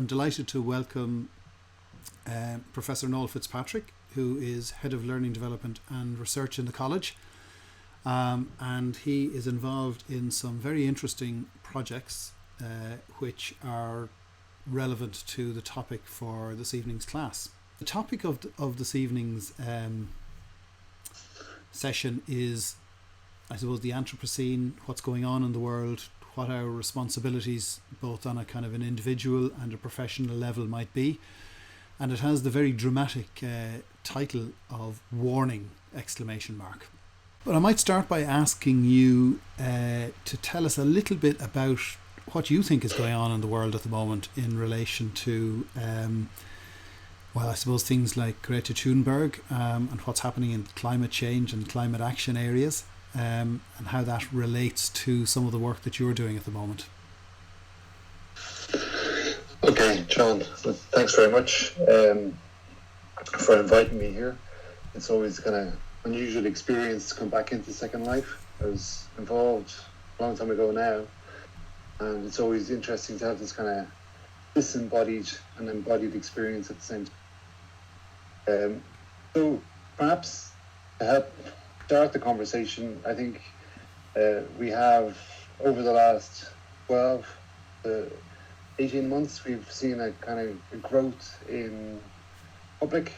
I'm delighted to welcome Professor Noel Fitzpatrick, who is Head of Learning Development and Research in the college. And he is involved in some very interesting projects which are relevant to the topic for this evening's class. The topic of this evening's session is, I suppose, the Anthropocene, what's going on in the world, what our responsibilities both on a kind of an individual and a professional level might be. And it has the very dramatic title of Warning! But I might start by asking you to tell us a little bit about what you think is going on in the world at the moment in relation to, I suppose things like Greta Thunberg and what's happening in climate change and climate action areas, and how that relates to some of the work that you're doing at the moment. Okay, John, thanks very much for inviting me here. It's always kind of unusual experience to come back into Second Life. I was involved a long time ago now, and it's always interesting to have this kind of disembodied and embodied experience at the same time. So perhaps to help start the conversation, I think we have, over the last 12 to 18 months, we've seen a kind of a growth in public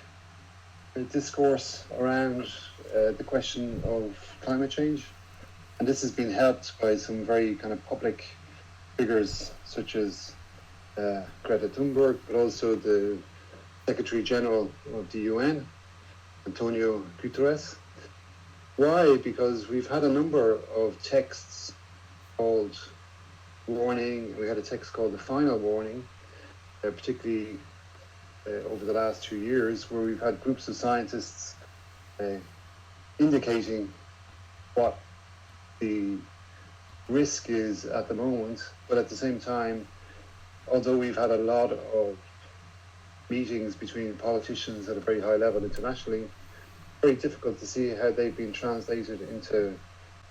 discourse around the question of climate change. And this has been helped by some very kind of public figures such as Greta Thunberg, but also the Secretary General of the UN, Antonio Guterres. Why? Because we've had a number of texts called Warning. We had a text called The Final Warning, particularly over the last 2 years, where we've had groups of scientists indicating what the risk is at the moment. But at the same time, although we've had a lot of meetings between politicians at a very high level internationally, very difficult to see how they've been translated into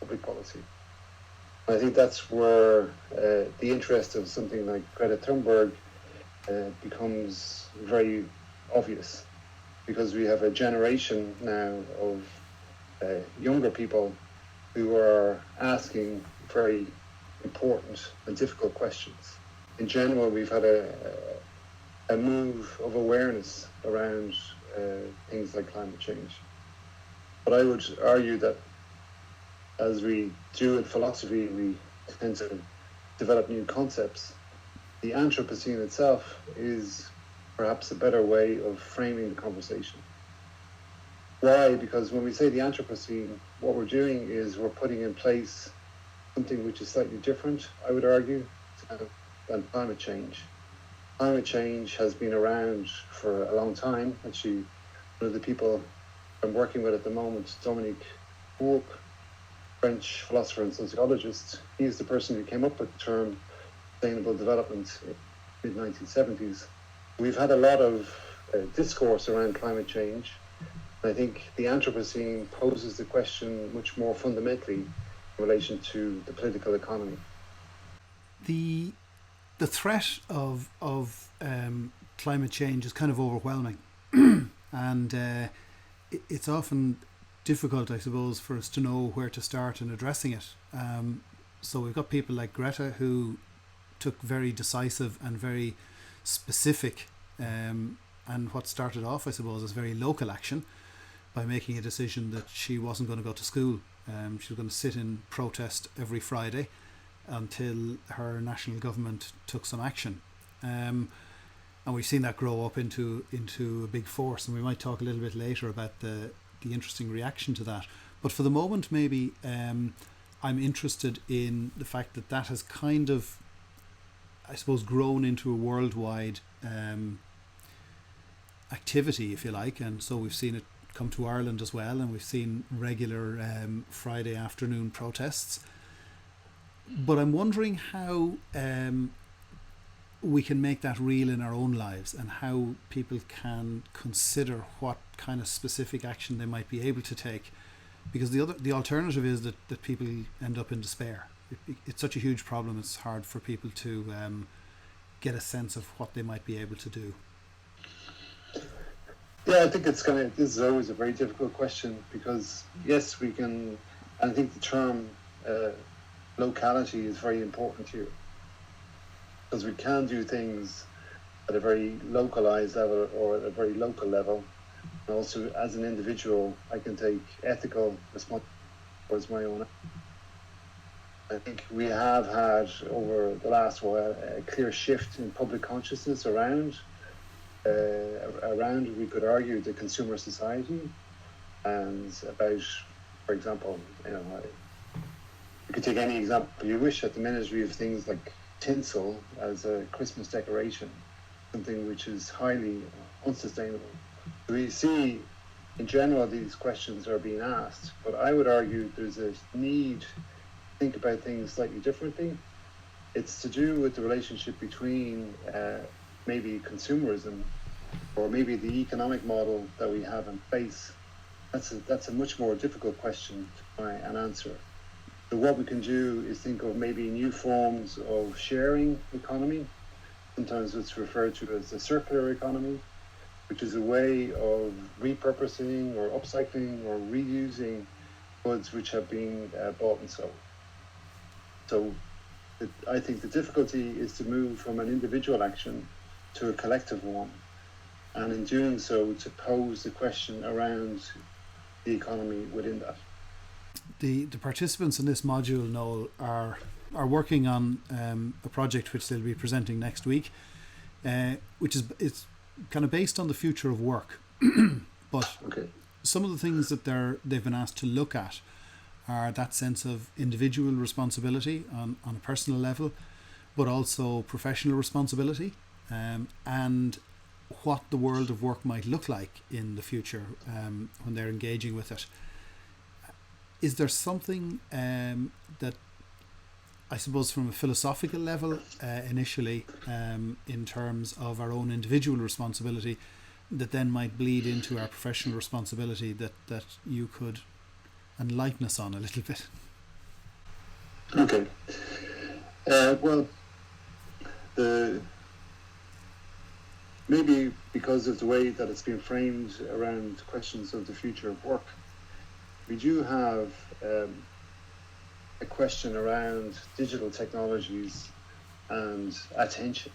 public policy. I think that's where the interest of something like Greta Thunberg becomes very obvious, because we have a generation now of younger people who are asking very important and difficult questions. In general, we've had a move of awareness around things like climate change. But I would argue that, as we do in philosophy, we tend to develop new concepts. The Anthropocene itself is perhaps a better way of framing the conversation. Why? Because when we say the Anthropocene, what we're doing is we're putting in place something which is slightly different, I would argue, than climate change. Climate change has been around for a long time. Actually, one of the people I'm working with at the moment, Dominique Bourque, French philosopher and sociologist, he's the person who came up with the term sustainable development in the mid-1970s. We've had a lot of discourse around climate change. And I think the Anthropocene poses the question much more fundamentally in relation to the political economy. The threat of climate change is kind of overwhelming, and it's often difficult, I suppose, for us to know where to start in addressing it. So we've got people like Greta who took very decisive and very specific and what started off, I suppose, as very local action by making a decision that she wasn't going to go to school. She was going to sit in protest every Friday until her national government took some action. And we've seen that grow up into a big force, and we might talk a little bit later about the interesting reaction to that. But for the moment, maybe I'm interested in the fact that has kind of, I suppose, grown into a worldwide activity, if you like. And so we've seen it come to Ireland as well, and we've seen regular Friday afternoon protests. But I'm wondering how we can make that real in our own lives, and how people can consider what kind of specific action they might be able to take, because the alternative is that people end up in despair. It's such a huge problem, it's hard for people to get a sense of what they might be able to do? Yeah, I think this is always a very difficult question because yes, we can, and I think the term locality is very important here because we can do things at a very localized level or at a very local level. And also, as an individual, I can take ethical responsibility towards my own. I think we have had over the last while a clear shift in public consciousness around, we could argue, the consumer society, and about, for example, you could take any example you wish. At the minute, we have things like tinsel as a Christmas decoration, something which is highly unsustainable. We see, in general, these questions are being asked, but I would argue there's a need to think about things slightly differently. It's to do with the relationship between maybe consumerism or maybe the economic model that we have in place. That's a much more difficult question to try and answer. So what we can do is think of maybe new forms of sharing economy. Sometimes it's referred to as the circular economy, which is a way of repurposing or upcycling or reusing goods which have been bought and sold. So I think the difficulty is to move from an individual action to a collective one, and in doing so to pose the question around the economy within that. The participants in this module, Noel, are working on a project which they'll be presenting next week, which is it's kind of based on the future of work. But Okay. some of the things that they've been asked to look at are that sense of individual responsibility on a personal level, but also professional responsibility, and what the world of work might look like in the future when they're engaging with it. Is there something that, I suppose, from a philosophical level initially, in terms of our own individual responsibility, that then might bleed into our professional responsibility that you could enlighten us on a little bit? Okay. Well, maybe because of the way that it's been framed around questions of the future of work, we do have a question around digital technologies and attention.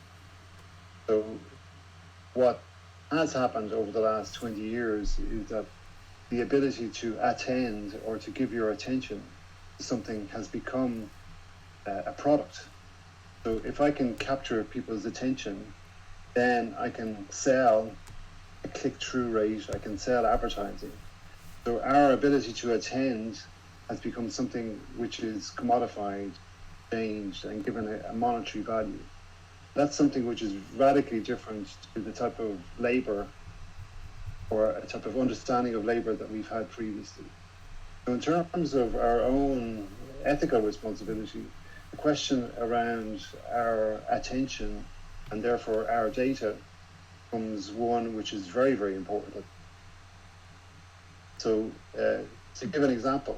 So what has happened over the last 20 years is that the ability to attend or to give your attention to something has become a product. So if I can capture people's attention, then I can sell a click-through rate, I can sell advertising. So our ability to attend has become something which is commodified, changed, and given a monetary value. That's something which is radically different to the type of labour or a type of understanding of labour that we've had previously. So in terms of our own ethical responsibility, the question around our attention and therefore our data becomes one which is very, very important. So to give an example,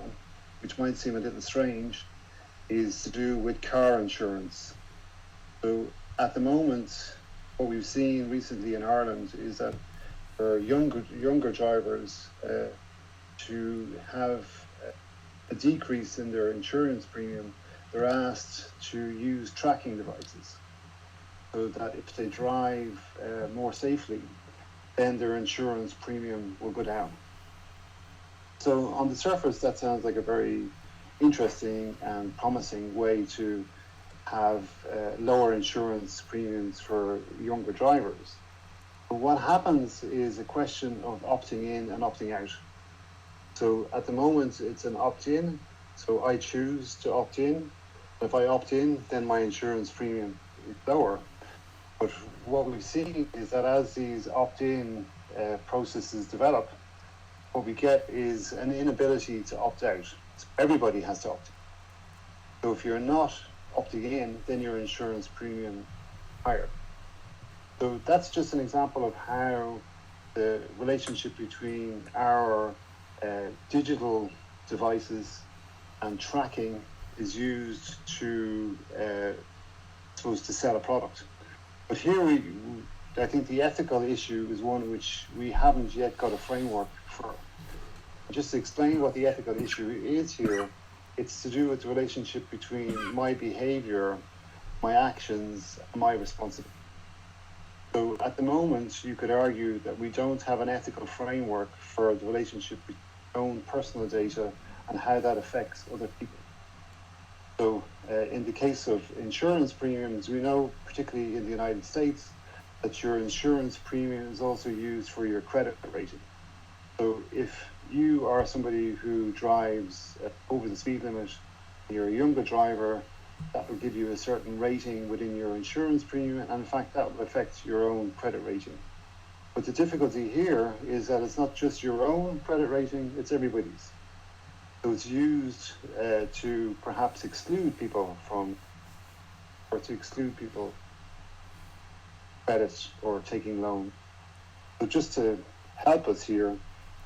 which might seem a little strange, is to do with car insurance. So at the moment, what we've seen recently in Ireland is that for younger drivers to have a decrease in their insurance premium, they're asked to use tracking devices, so that if they drive more safely, then their insurance premium will go down. So on the surface, that sounds like a very interesting and promising way to have lower insurance premiums for younger drivers. But what happens is a question of opting in and opting out. So at the moment, it's an opt-in. So I choose to opt in. If I opt in, then my insurance premium is lower. But what we've seen is that as these opt-in processes develop, what we get is an inability to opt out. So everybody has to opt in. So if you're not opting in, then your insurance premium is higher. So that's just an example of how the relationship between our digital devices and tracking is used to, to sell a product. But here I think the ethical issue is one which we haven't yet got a framework for. Just to explain what the ethical issue is here, it's to do with the relationship between my behavior, my actions, and my responsibility. So at the moment, you could argue that we don't have an ethical framework for the relationship between our own personal data and how that affects other people. So in the case of insurance premiums, we know, particularly in the United States, that your insurance premium is also used for your credit rating. So if you are somebody who drives over the speed limit, you're a younger driver, that will give you a certain rating within your insurance premium, and in fact that will affect your own credit rating. But the difficulty here is that it's not just your own credit rating, it's everybody's. So it's used to perhaps exclude people from credit or taking loan. So just to help us here,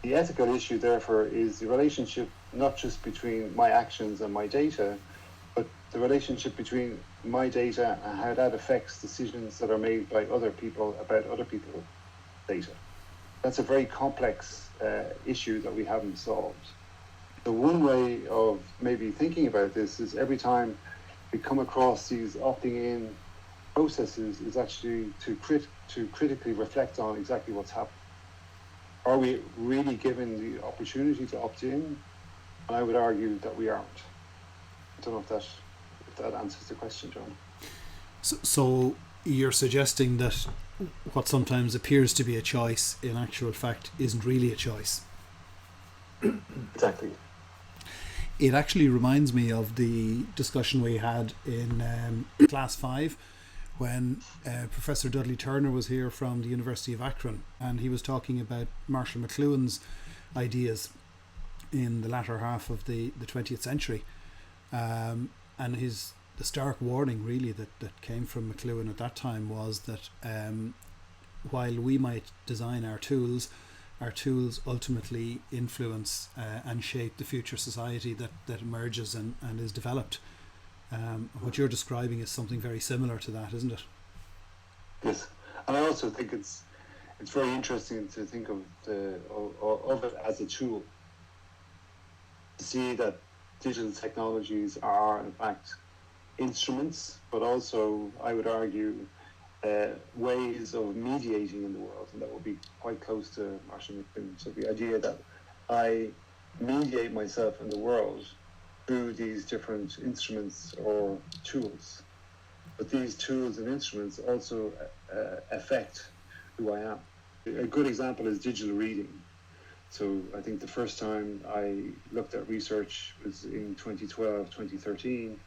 the ethical issue therefore is the relationship not just between my actions and my data, but the relationship between my data and how that affects decisions that are made by other people about other people's data. That's a very complex issue that we haven't solved. The one way of maybe thinking about this is every time we come across these opting in processes is actually to critically reflect on exactly what's happening. Are we really given the opportunity to opt in? And I would argue that we aren't. I don't know if that answers the question, John. So you're suggesting that what sometimes appears to be a choice in actual fact isn't really a choice. Exactly. It actually reminds me of the discussion we had in class 5 when Professor Dudley Turner was here from the University of Akron, and he was talking about Marshall McLuhan's ideas in the latter half of the 20th century, and the stark warning really that came from McLuhan at that time was that while we might design our tools ultimately influence and shape the future society that emerges and is developed. What you're describing is something very similar to that, isn't it? Yes, and I also think it's very interesting to think of it as a tool. To see that digital technologies are in fact instruments, but also I would argue ways of mediating in the world, and that would be quite close to Marshall McLuhan. So the idea that I mediate myself in the world through these different instruments or tools, but these tools and instruments also affect who I am. A good example is digital reading. So I think the first time I looked at research was in 2012, 2013,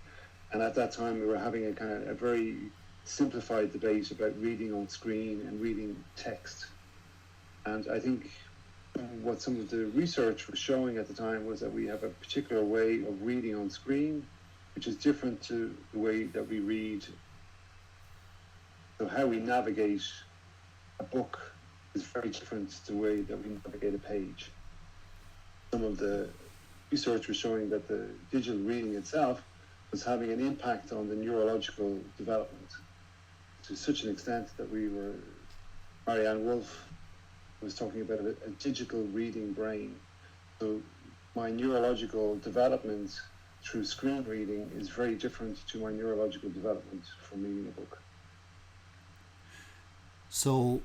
and at that time we were having a very simplified debate about reading on screen and reading text. And I think what some of the research was showing at the time was that we have a particular way of reading on screen, which is different to the way that we read. So how we navigate a book is very different to the way that we navigate a page. Some of the research was showing that the digital reading itself was having an impact on the neurological development, to such an extent that Marianne Wolf was talking about a digital reading brain. So my neurological development through screen reading is very different to my neurological development from reading a book. So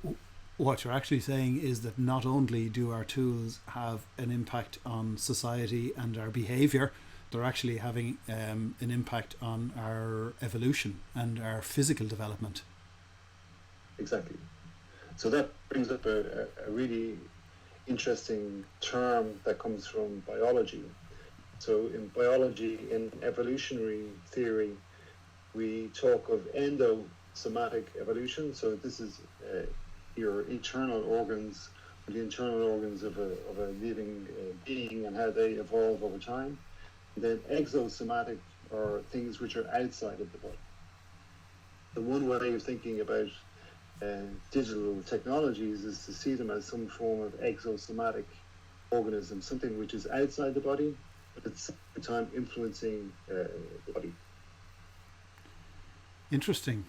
what you're actually saying is that not only do our tools have an impact on society and our behaviour, they're actually having an impact on our evolution and our physical development. Exactly. So that brings up a really interesting term that comes from biology. So in biology, in evolutionary theory, we talk of endosomatic evolution. So this is your internal organs, the internal organs of a living being and how they evolve over time. And then exosomatic are things which are outside of the body. The one way of thinking about digital technologies is to see them as some form of exosomatic organism, something which is outside the body, but at the same time influencing the body. Interesting.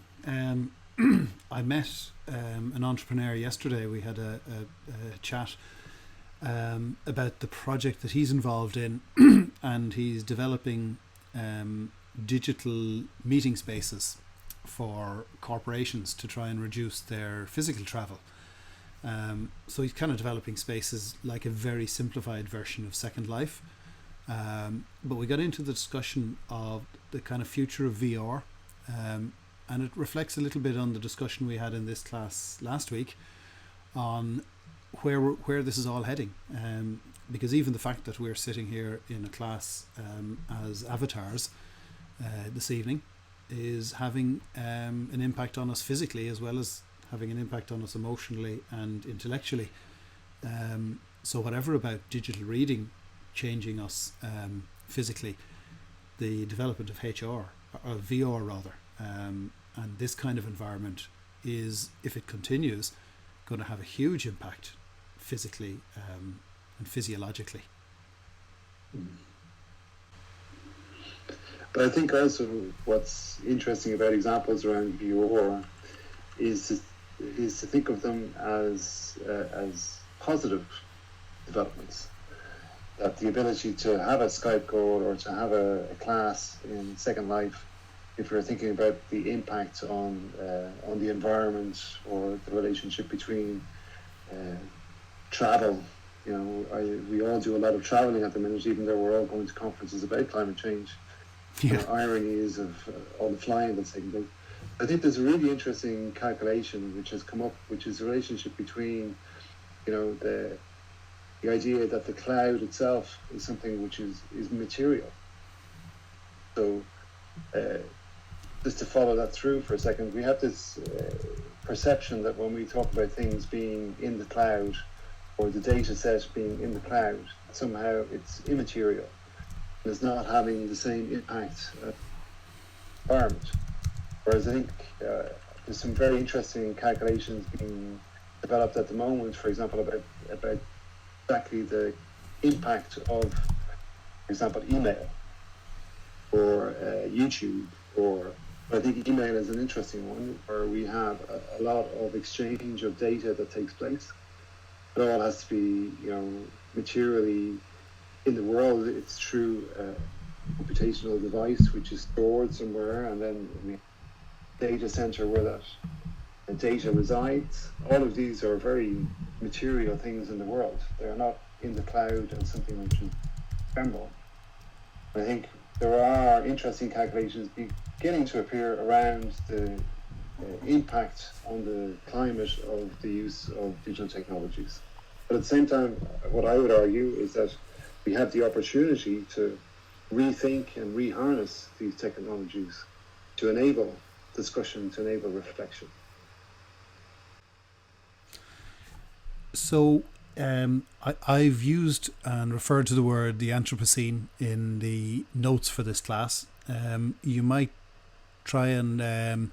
I met an entrepreneur yesterday. We had a chat about the project that he's involved in, and he's developing digital meeting spaces for corporations to try and reduce their physical travel. So he's kind of developing spaces like a very simplified version of Second Life. But we got into the discussion of the kind of future of VR, and it reflects a little bit on the discussion we had in this class last week on where this is all heading. Because even the fact that we're sitting here in a class as avatars this evening is having an impact on us physically, as well as having an impact on us emotionally and intellectually. So whatever about digital reading changing us physically, the development of HR, or VR rather, and this kind of environment is, if it continues, going to have a huge impact physically and physiologically. But I think also what's interesting about examples around VR is to think of them as positive developments. That the ability to have a Skype call or to have a class in Second Life, if we're thinking about the impact on the environment or the relationship between travel. We all do a lot of traveling at the minute, even though we're all going to conferences about climate change. Yeah. The ironies of all the flying that's taking place. I think there's a really interesting calculation which has come up, which is the relationship between, the idea that the cloud itself is something which is material. So, just to follow that through for a second, we have this perception that when we talk about things being in the cloud or the data set being in the cloud, somehow it's immaterial. It's not having the same impact environment. Whereas I think there's some very interesting calculations being developed at the moment, for example, about exactly the impact of, for example, email or YouTube, or I think email is an interesting one, where we have a lot of exchange of data that takes place. It all has to be, materially in the world. It's through a computational device which is stored somewhere, and then we have a data center where that data resides. All of these are very material things in the world. They're not in the cloud and something which is ephemeral. I think there are interesting calculations beginning to appear around the impact on the climate of the use of digital technologies. But at the same time, what I would argue is that we have the opportunity to rethink and reharness these technologies to enable discussion, to enable reflection. So I've used and referred to the word the Anthropocene in the notes for this class. You might try and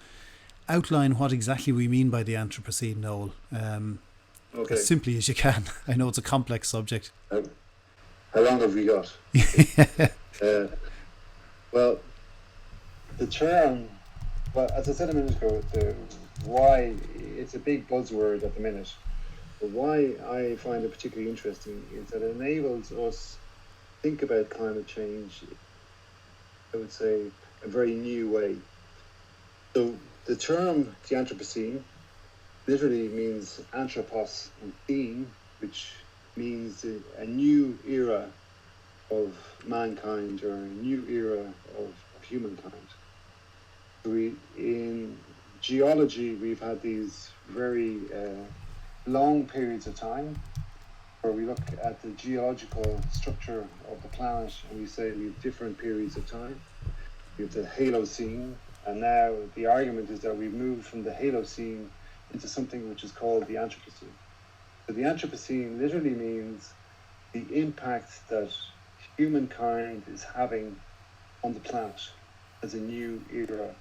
outline what exactly we mean by the Anthropocene, Noel, Okay. as simply as you can. I know it's a complex subject. How long have we got? Well, the term, as I said a minute ago, why it's a big buzzword at the minute. But why I find it particularly interesting is that it enables us to think about climate change, I would say, a very new way. So the term the Anthropocene literally means anthropos and theme, which means a new era of mankind, or a new era of humankind. So in geology, we've had these very long periods of time where we look at the geological structure of the planet and we say we have different periods of time. We have the Holocene, and now the argument is that we've moved from the Holocene into something which is called the Anthropocene. So the Anthropocene literally means the impact that humankind is having on the planet as a new era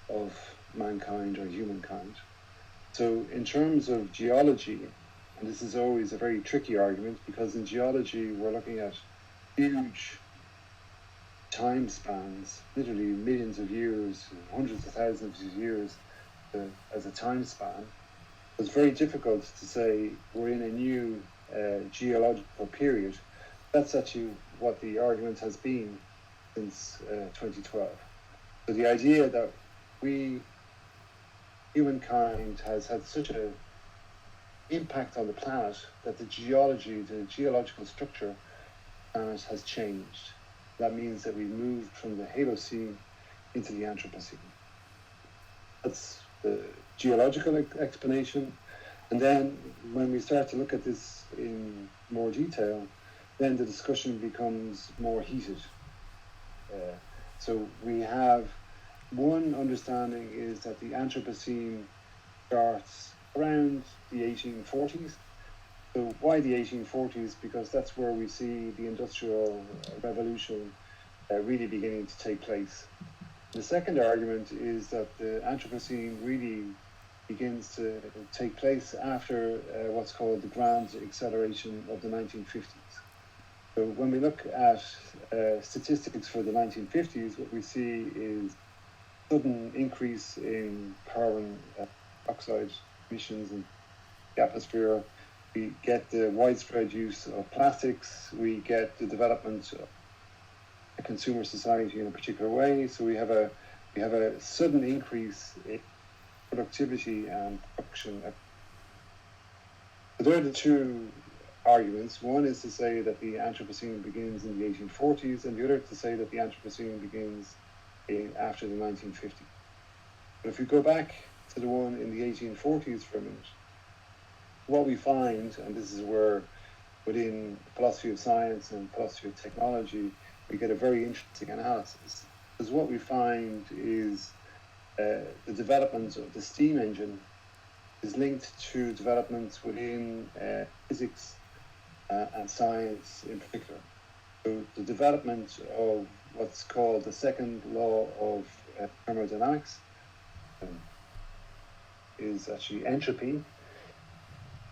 of mankind or humankind. So in terms of geology, and this is always a very tricky argument, because in geology we're looking at huge time spans, literally millions of years, hundreds of thousands of years, as a time span, it's very difficult to say we're in a new geological period. That's actually what the argument has been since 2012. So the idea that humankind has had such an impact on the planet that the geological structure of the planet has changed. That means that we moved from the Holocene into the Anthropocene. That's the geological explanation. And then when we start to look at this in more detail, then the discussion becomes more heated. So we have one understanding is that the Anthropocene starts around the 1840s. So why the 1840s? Because that's where we see the Industrial Revolution really beginning to take place. The second argument is that the Anthropocene really begins to take place after what's called the Grand Acceleration of the 1950s. So when we look at statistics for the 1950s, what we see is sudden increase in carbon dioxide emissions in the atmosphere. We get the widespread use of plastics. We get the development of a consumer society in a particular way. So we have a sudden increase in productivity and production. So there are the two arguments. One is to say that the Anthropocene begins in the 1840s, and the other to say that the Anthropocene begins after the 1950s. But if we go back to the one in the 1840s for a minute, what we find, and this is where within philosophy of science and philosophy of technology, we get a very interesting analysis, because what we find is the development of the steam engine is linked to developments within physics and science in particular. So the development of what's called the second law of thermodynamics is actually entropy.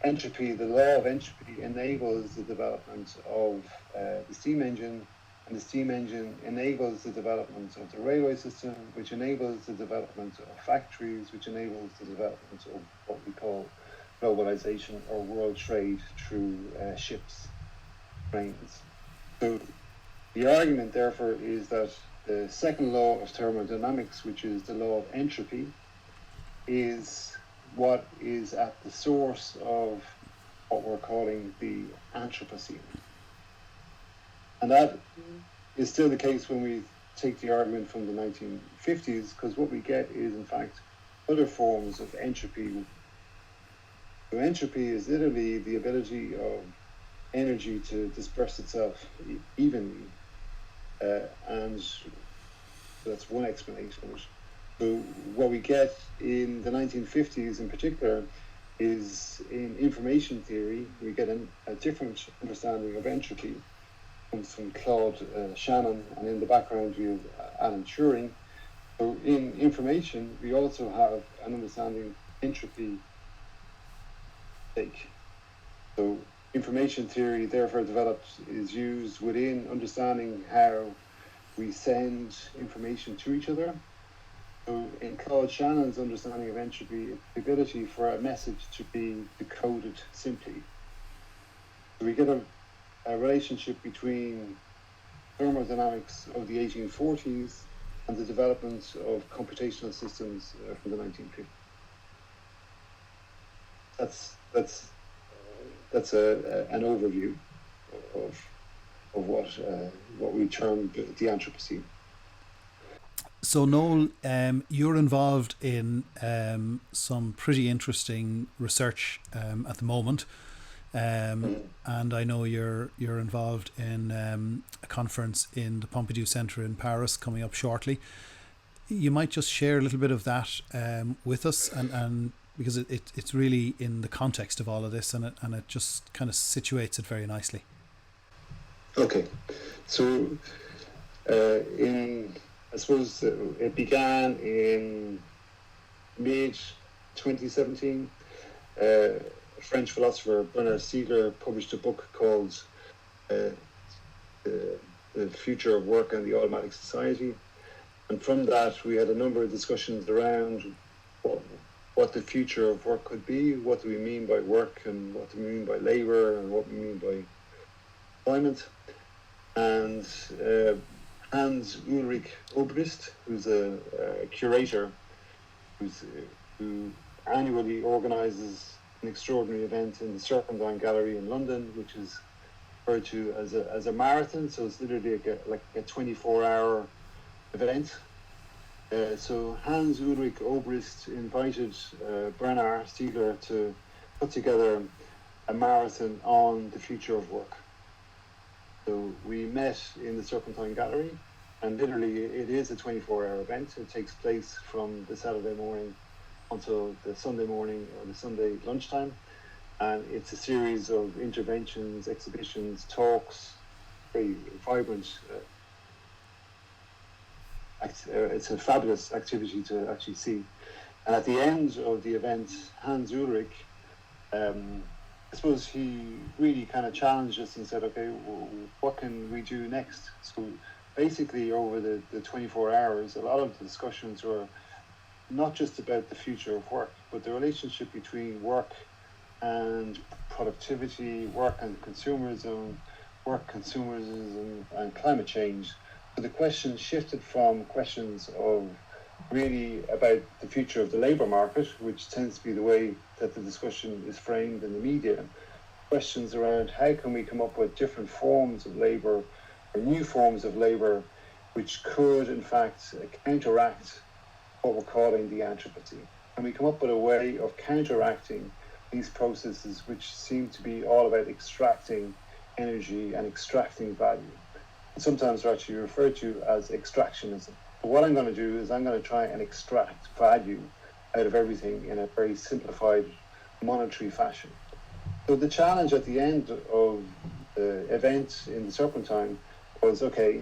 The law of entropy enables the development of the steam engine, and the steam engine enables the development of the railway system, which enables the development of factories, which enables the development of what we call globalization or world trade through ships, trains. So the argument, therefore, is that the second law of thermodynamics, which is the law of entropy, is what is at the source of what we're calling the Anthropocene. And that is still the case when we take the argument from the 1950s, because what we get is, in fact, other forms of entropy. So entropy is literally the ability of energy to disperse itself evenly. And that's one explanation of it. So what we get in the 1950s in particular is in information theory, we get a different understanding of entropy. It comes from Claude Shannon, and in the background we have Alan Turing. So in information, we also have an understanding of entropy take. So information theory, therefore, is used within understanding how we send information to each other. So in Claude Shannon's understanding of entropy, it's the ability for a message to be decoded simply. So we get a relationship between thermodynamics of the 1840s and the development of computational systems from the 1950s. That's an overview of what we term the Anthropocene. So Noel, you're involved in some pretty interesting research at the moment, and I know you're involved in a conference in the Pompidou Centre in Paris coming up shortly. You might just share a little bit of that with us, and because it's really in the context of all of this, and it just kind of situates it very nicely. Okay, so I suppose it began in mid-2017. A French philosopher, Bernard Stiegler, published a book called The Future of Work and the Automatic Society. And from that, we had a number of discussions around what the future of work could be, what do we mean by work, and what do we mean by labour, and what we mean by employment. And Hans Ulrich Obrist, who's a curator who annually organises an extraordinary event in the Serpentine Gallery in London, which is referred to as a marathon. So it's literally like a 24-hour event. So Hans Ulrich Obrist invited Bernard Stiegler to put together a marathon on the future of work. So we met in the Serpentine Gallery, and literally it is a 24-hour event. It takes place from the Saturday morning until the Sunday morning or the Sunday lunchtime. And it's a series of interventions, exhibitions, talks, very vibrant. It's a fabulous activity to actually see. And at the end of the event, Hans Ulrich, I suppose he really kind of challenged us and said, okay, well, what can we do next? So basically over the 24 hours, a lot of the discussions were not just about the future of work, but the relationship between work and productivity, work and consumerism, and climate change. So the questions shifted from questions of really about the future of the labour market, which tends to be the way that the discussion is framed in the media. Questions around how can we come up with different forms of labour or new forms of labour which could in fact counteract what we're calling the Anthropocene. And we come up with a way of counteracting these processes which seem to be all about extracting energy and extracting value. And sometimes they're actually referred to as extractionism. But what I'm going to do is I'm going to try and extract value out of everything in a very simplified monetary fashion. So the challenge at the end of the event in the Serpentine was, okay,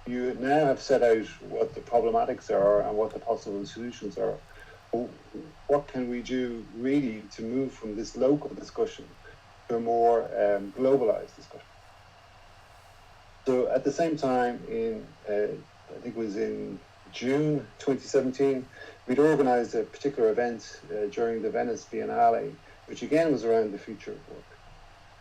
you now have set out what the problematics are and what the possible solutions are. Well, what can we do really to move from this local discussion to a more globalized discussion? So at the same time, I think it was in June 2017, we'd organized a particular event during the Venice Biennale, which again was around the future of work.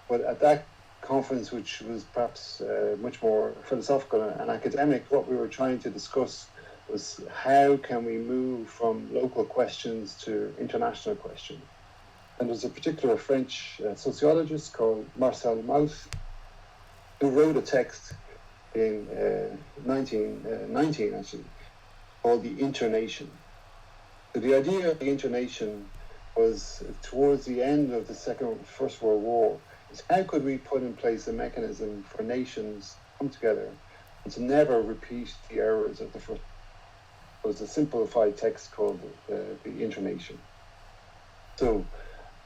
But at that conference, which was perhaps much more philosophical and academic, what we were trying to discuss was how can we move from local questions to international questions. And there's a particular French sociologist called Marcel Mauss who wrote a text in 1919 actually called the Internation. So the idea of the Internation was towards the end of the First World War is how could we put in place a mechanism for nations to come together and to never repeat the errors of the first. It was a simplified text called the Internation. So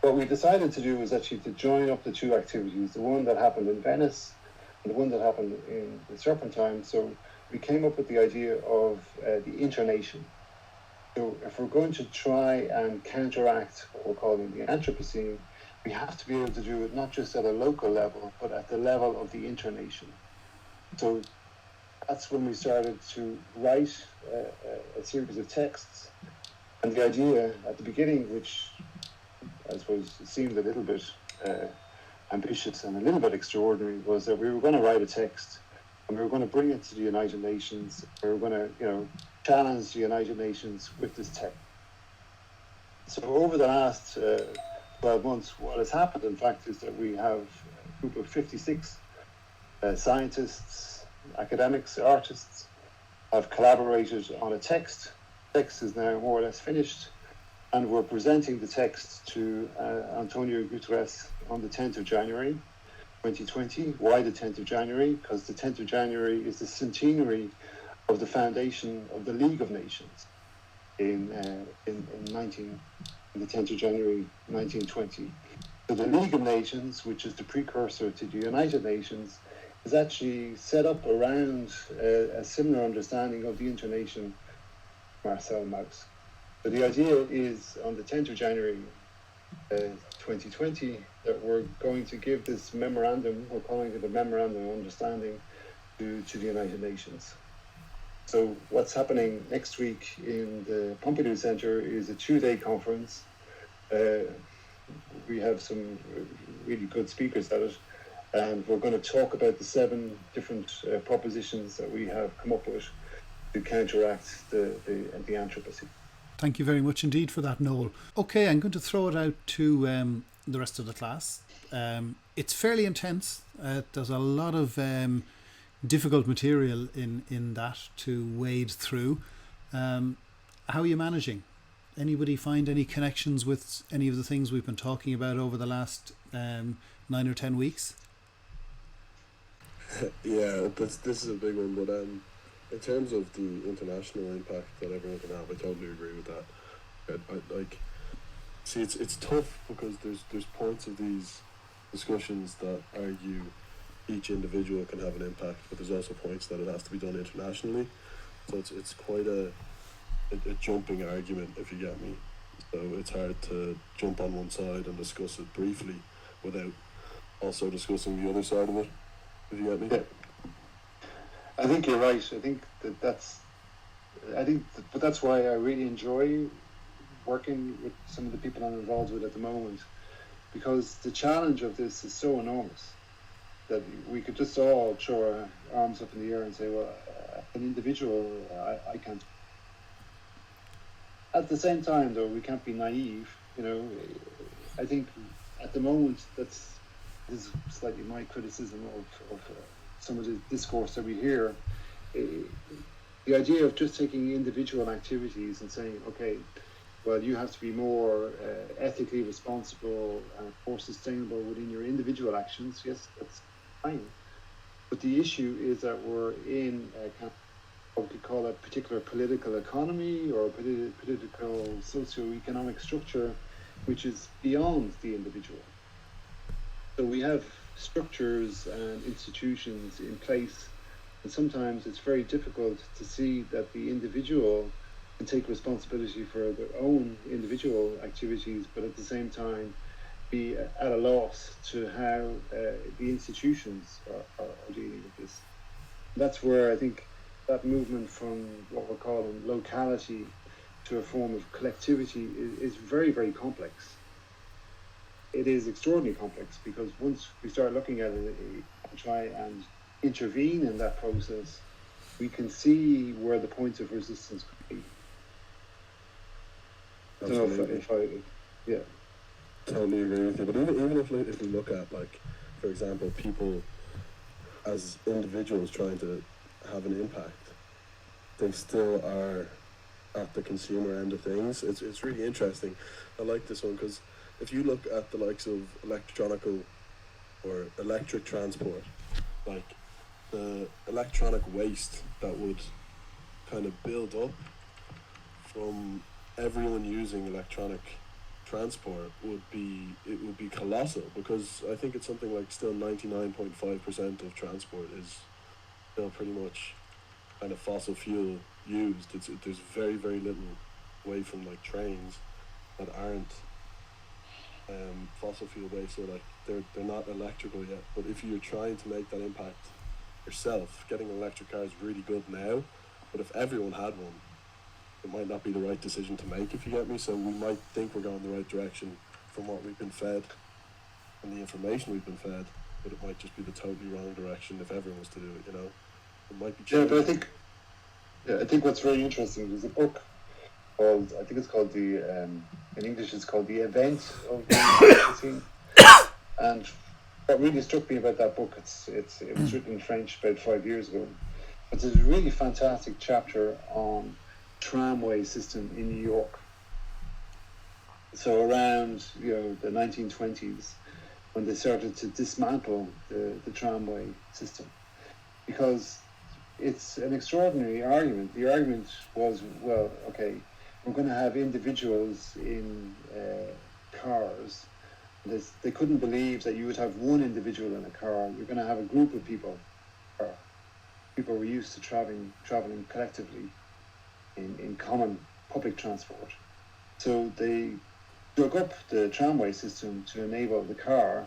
what we decided to do was actually to join up the two activities, the one that happened in Venice and the one that happened in the Serpentine. So we came up with the idea of the Internation. So if we're going to try and counteract what we're calling the Anthropocene, we have to be able to do it not just at a local level, but at the level of the Internation. So that's when we started to write a series of texts. And the idea at the beginning, which I suppose seemed a little bit ambitious and a little bit extraordinary, was that we were going to write a text and we were going to bring it to the United Nations. We were going to, challenge the United Nations with this text. So over the last 12 months, what has happened, in fact, is that we have a group of 56 scientists, academics, artists have collaborated on a text. The text is now more or less finished, and we're presenting the text to Antonio Guterres on the 10th of January 2020. Why the 10th of January? Because the 10th of January is the centenary of the foundation of the League of Nations in the 10th of January 1920. So the League of Nations, which is the precursor to the United Nations, is actually set up around a similar understanding of the Internation, Marcel Mauss. So the idea is on the 10th of January 2020 that we're going to give this memorandum, we're calling it a Memorandum of Understanding, to the United Nations. So what's happening next week in the Pompidou Centre is a 2-day conference. We have some really good speakers at it, and we're going to talk about the 7 different propositions that we have come up with to counteract the Anthropocene. Thank you very much indeed for that, Noel. Okay, I'm going to throw it out to the rest of the class. It's fairly intense. There's a lot of difficult material in that to wade through. How are you managing? Anybody find any connections with any of the things we've been talking about over the last 9 or 10 weeks? Yeah, this is a big one, but in terms of the international impact that everyone can have, I totally agree with that. It's tough because there's points of these discussions that argue each individual can have an impact, but there's also points that it has to be done internationally. So it's quite a jumping argument, if you get me. So it's hard to jump on one side and discuss it briefly without also discussing the other side of it, if you get me. Yeah. I think you're right. I think but that's why I really enjoy working with some of the people I'm involved with at the moment, because the challenge of this is so enormous that we could just all throw our arms up in the air and say, well, an individual, I can't. At the same time, though, we can't be naive. I think at the moment this is slightly my criticism of some of the discourse that we hear. The idea of just taking individual activities and saying, okay, well, you have to be more ethically responsible and more sustainable within your individual actions. Yes, that's fine. But the issue is that we're in what we could call a particular political economy or a political socio-economic structure which is beyond the individual. So we have structures and institutions in place, and sometimes it's very difficult to see that the individual can take responsibility for their own individual activities, but at the same time be at a loss to how the institutions are dealing with this. That's where I think that movement from what we're calling locality to a form of collectivity is very, very complex. It is extraordinarily complex because once we start looking at it and try and intervene in that process, we can see where the points of resistance could be. I don't know if I yeah. Totally agree with you. But even if we look at, like, for example, people as individuals trying to have an impact, they still are at the consumer end of things. It's really interesting. I like this one because if you look at the likes of electric transport, like the electronic waste that would kind of build up from everyone using electronic transport would be colossal, because I think it's something like still 99.5% of transport is still pretty much kind of fossil fuel used. There's very, very little away from like trains that aren't fossil fuel based, so like they're not electrical yet. But if you're trying to make that impact yourself, getting an electric car is really good now, but if everyone had one, it might not be the right decision to make, if you get me. So we might think we're going the right direction from what we've been fed and the information we've been fed, but it might just be the totally wrong direction if everyone was to do it, It might be changing. But I think what's very interesting is a book called, I think it's called in English it's called The Event of the Anthropocene. And what really struck me about that book, it was written in French about 5 years ago. But there's a really fantastic chapter on tramway system in New York. So around the 1920s, when they started to dismantle the tramway system, because it's an extraordinary argument. The argument was, well, okay, we're going to have individuals in cars. They couldn't believe that you would have one individual in a car. You're going to have a group of people. People were used to traveling collectively in common public transport. So they dug up the tramway system to enable the car,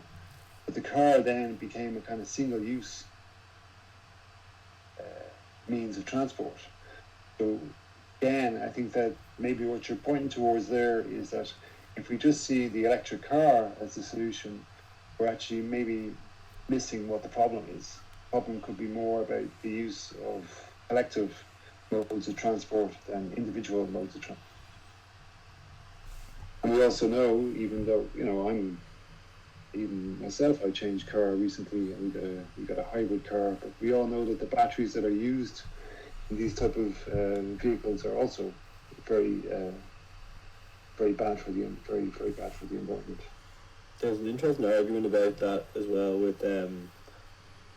but the car then became a kind of single-use means of transport. So again, I think that maybe what you're pointing towards there is that if we just see the electric car as the solution, we're actually maybe missing what the problem is. The problem could be more about the use of collective modes of transport than individual modes of transport. And we also know, even though, even myself, I changed car recently, and we got a hybrid car, but we all know that the batteries that are used in these type of vehicles are also very bad for the environment. There's an interesting argument about that as well with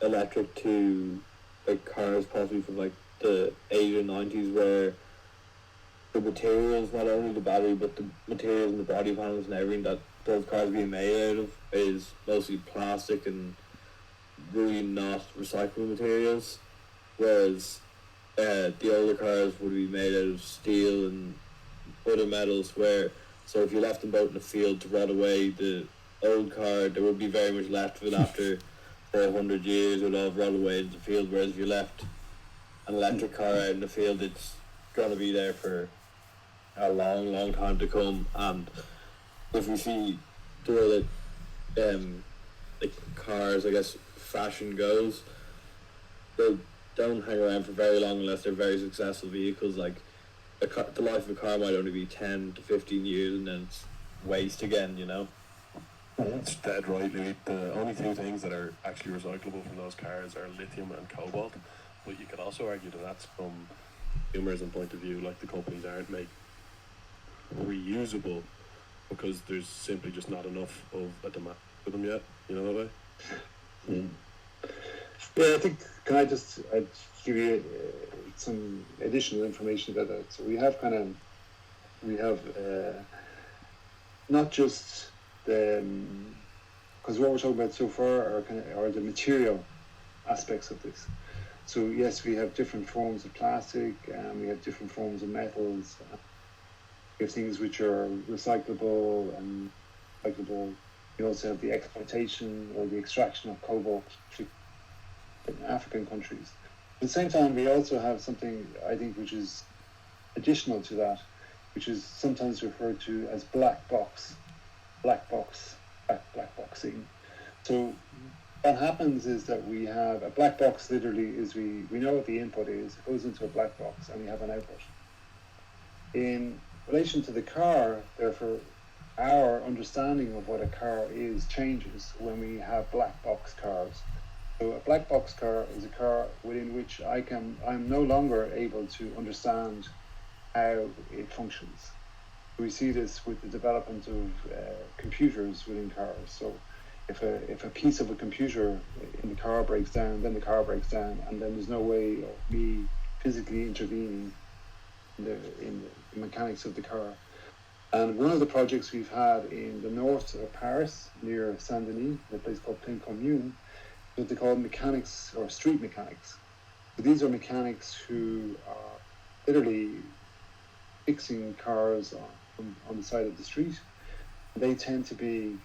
electric to cars possibly from the 80s or 90s, where the materials, not only the battery but the materials and the body panels and everything that those cars being made out of is mostly plastic and really not recyclable materials, whereas the older cars would be made out of steel and other metals, so if you left them out in the field to rot away, the old car, there would be very much left of it after 400 years. It would all rot away in the field, whereas if you left an electric car out in the field, it's going to be there for a long, long time to come. And if we see the way that cars, I guess, fashion goes, they don't hang around for very long unless they're very successful vehicles. The life of a car might only be 10 to 15 years and then it's waste again, That's dead right, Louis. The only two things that are actually recyclable from those cars are lithium and cobalt. But you could also argue that that's from consumerism point of view, the companies aren't made reusable because there's simply just not enough of a demand for them yet. You know that way? Mm. Yeah, I think, I'd give you some additional information about that. So we have not just the, because what we're talking about so far are the material aspects of this. So yes, we have different forms of plastic, and we have different forms of metals. We have things which are recyclable and recyclable. We also have the exploitation or the extraction of cobalt in African countries. At the same time, we also have something, I think, which is additional to that, which is sometimes referred to as black boxing. So what happens is that we have a black box. Literally, is we know what the input is. It goes into a black box, and we have an output. In relation to the car, therefore, our understanding of what a car is changes when we have black box cars. So a black box car is a car within which I'm no longer able to understand how it functions. We see this with the development of computers within cars. So if a piece of a computer in the car breaks down, then the car breaks down, and then there's no way of me physically intervening in the mechanics of the car. And one of the projects we've had in the north of Paris, near Saint-Denis, a place called Plaine Commune, what they call mechanics or street mechanics. So these are mechanics who are literally fixing cars on the side of the street. They tend to be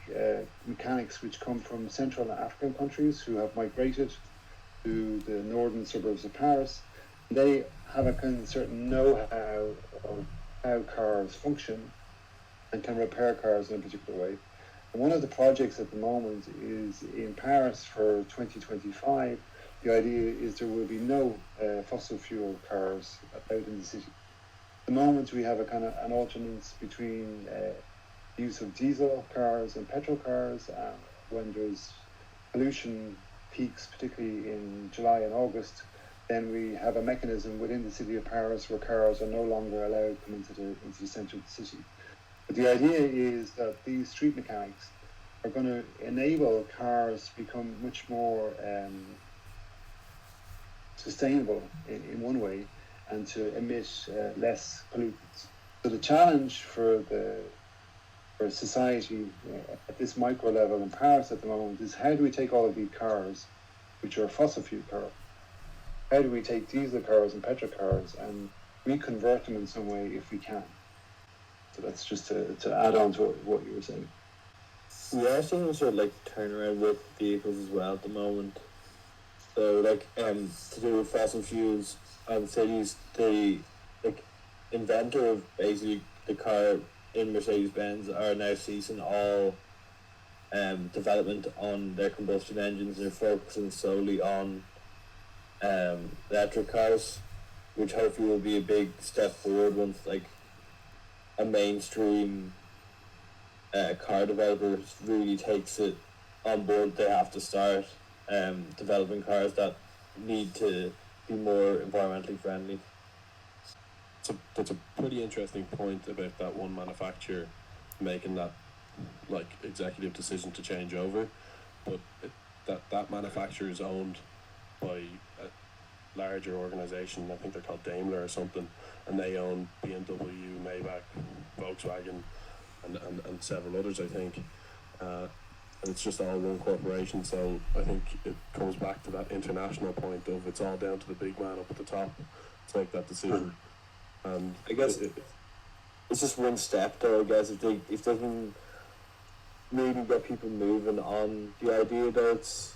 mechanics which come from Central African countries who have migrated to the northern suburbs of Paris. They have a kind of certain know-how of how cars function and can repair cars in a particular way. And one of the projects at the moment is in Paris for 2025. The idea is there will be no fossil fuel cars out in the city. At the moment, we have an alternance between use of diesel cars and petrol cars. When there's pollution peaks, particularly in July and August, then we have a mechanism within the city of Paris where cars are no longer allowed to come into the centre of the city. But the idea is that these street mechanics are going to enable cars to become much more sustainable in one way, and to emit less pollutants. So the challenge for society at this micro level in Paris at the moment is, how do we take all of these cars, which are fossil fuel cars, how do we take diesel cars and petrol cars and reconvert them in some way if we can? So that's just to add on to what you were saying. We are seeing sort of turn around with vehicles as well at the moment. So to do with fossil fuels, cities, they inventor of basically the car in Mercedes-Benz are now ceasing all development on their combustion engines. They're focusing solely on electric cars, which hopefully will be a big step forward once like a mainstream car developer really takes it on board. They have to start developing cars that need to be more environmentally friendly. That's a pretty interesting point about that one manufacturer making that like executive decision to change over, but that manufacturer is owned by a larger organization. I think they're called Daimler or something, and they own BMW, Maybach, Volkswagen, and several others, I think. And it's just all one corporation, so I think it comes back to that international point of it's all down to the big man up at the top to make that decision. And I guess it's just one step, though. I guess if they can maybe get people moving on the idea that it's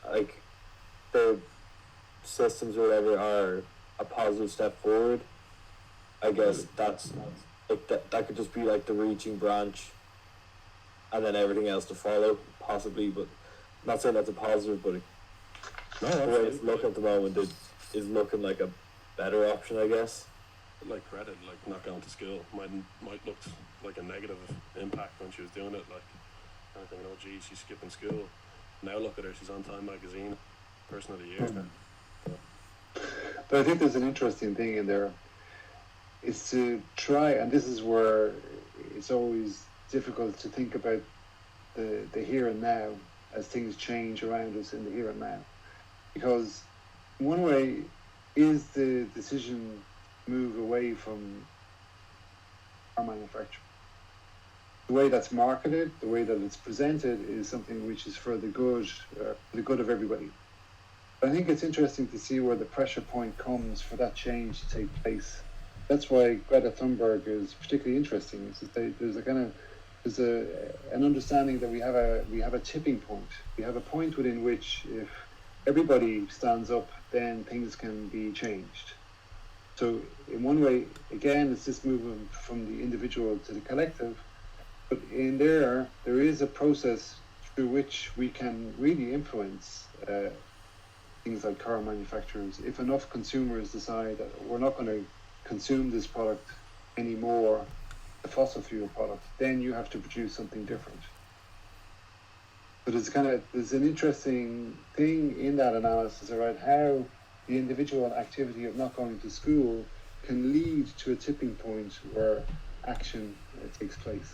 like the systems or whatever are a positive step forward. I guess that's like that could just be like the reaching branch, and then everything else to follow, possibly. But not saying that's a positive, but the way it's looking at the moment is looking like a better option, I guess. Like credit, like not going to school might look like a negative impact when she was doing it. Like kind of thinking, oh gee, she's skipping school. Now look at her, she's on Time Magazine, Person of the Year. But I think there's an interesting thing in there. Is to try, and this is where it's always difficult to think about the here and now as things change around us in the here and now. Because one way is the decision move away from our manufacturer. The way that's marketed, the way that it's presented is something which is for the good of everybody. I think it's interesting to see where the pressure point comes for that change to take place. That's why Greta Thunberg is particularly interesting. Is that there's an understanding that we have a tipping point. We have a point within which if everybody stands up, then things can be changed. So in one way, again, it's this movement from the individual to the collective. But in there is a process through which we can really influence things like car manufacturers. If enough consumers decide that we're not going to consume this product anymore, the fossil fuel product, then you have to produce something different. But there's an interesting thing in that analysis around how the individual activity of not going to school can lead to a tipping point where action takes place.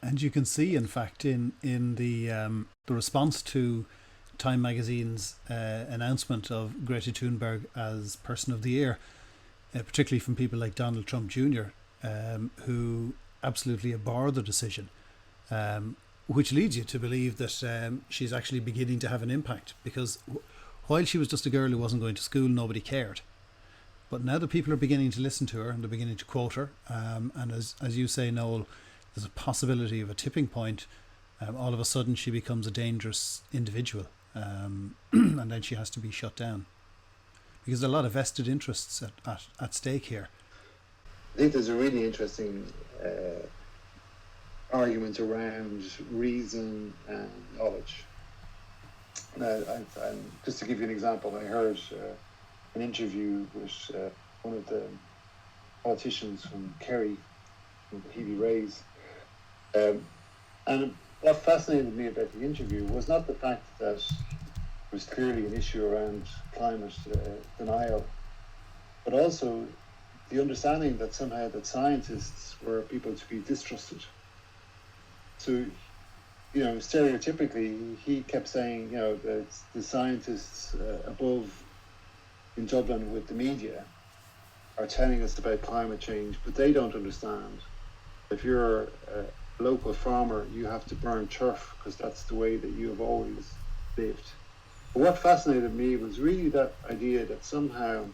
And you can see, in fact, in the response to Time Magazine's announcement of Greta Thunberg as Person of the Year, particularly from people like Donald Trump Jr., who absolutely abhor the decision, which leads you to believe that she's actually beginning to have an impact, because while she was just a girl who wasn't going to school, nobody cared. But now that people are beginning to listen to her and they're beginning to quote her, and as you say, Noel, there's a possibility of a tipping point. All of a sudden she becomes a dangerous individual, and then she has to be shut down. Because there are a lot of vested interests at stake here. I think there's a really interesting argument around reason and knowledge. Just to give you an example, I heard an interview with one of the politicians from Kerry, from Healy Rays, and what fascinated me about the interview was not the fact that there was clearly an issue around climate denial, but also the understanding that somehow that scientists were people to be distrusted. So, stereotypically, he kept saying, that the scientists above in Dublin with the media are telling us about climate change, but they don't understand. If you're a local farmer, you have to burn turf because that's the way that you have always lived. But what fascinated me was really that idea that somehow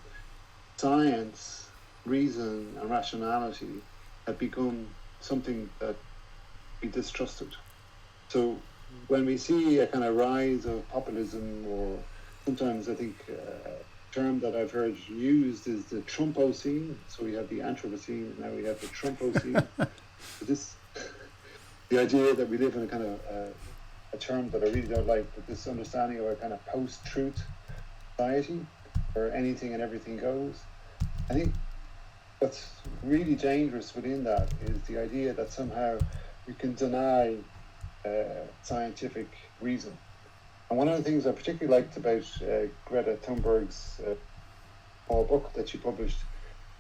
science, reason, and rationality had become something that we distrusted. So when we see a kind of rise of populism, or sometimes I think term that I've heard used is the Trumpocene. So we have the Anthropocene, and now we have the Trumpocene. This, the idea that we live in a kind of a term that I really don't like, but this understanding of a kind of post-truth society where anything and everything goes. I think what's really dangerous within that is the idea that somehow we can deny scientific reason. And one of the things I particularly liked about Greta Thunberg's small book that she published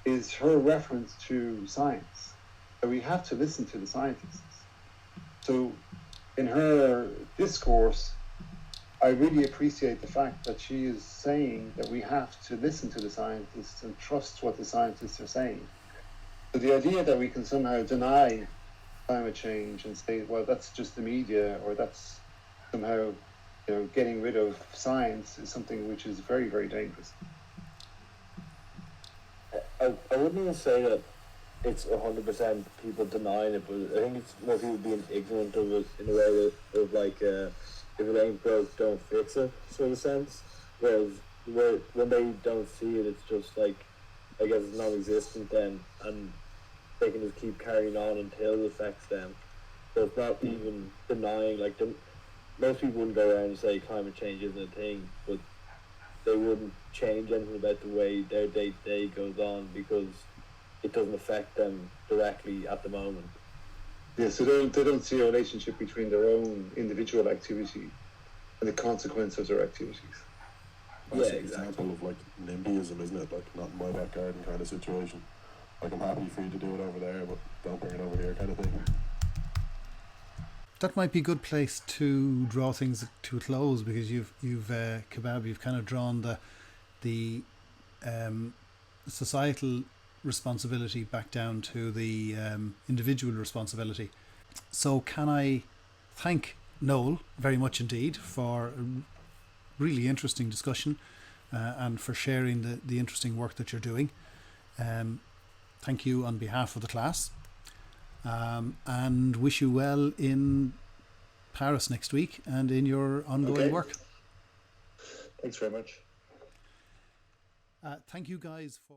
is her reference to science. That we have to listen to the scientists. So in her discourse, I really appreciate the fact that she is saying that we have to listen to the scientists and trust what the scientists are saying. So the idea that we can somehow deny climate change and say, well, that's just the media, or that's somehow, getting rid of science, is something which is very, very dangerous. I wouldn't even say that it's 100% people denying it, but I think it's more people being ignorant of it in a way of like, if it ain't broke, don't fix it, sort of sense. Whereas when they don't see it, it's just like, I guess it's non-existent then, and they can just keep carrying on until it affects them. So it's not even denying, like, most people wouldn't go around and say climate change isn't a thing, but they wouldn't change anything about the way their day-to-day goes on because it doesn't affect them directly at the moment. Yeah, so they don't see a relationship between their own individual activity and the consequence of their activities. That's Yeah, an example of like NIMBYism, isn't it? Like, not in my back garden kind of situation. Like, I'm happy for you to do it over there, but don't bring it over here kind of thing. That might be a good place to draw things to a close, because you've Kebab, you've kind of drawn the societal responsibility back down to the individual responsibility. So can I thank Noel very much indeed for a really interesting discussion and for sharing the interesting work that you're doing. Thank you on behalf of the class, and wish you well in Paris next week and in your ongoing work. Thanks very much. Thank you guys for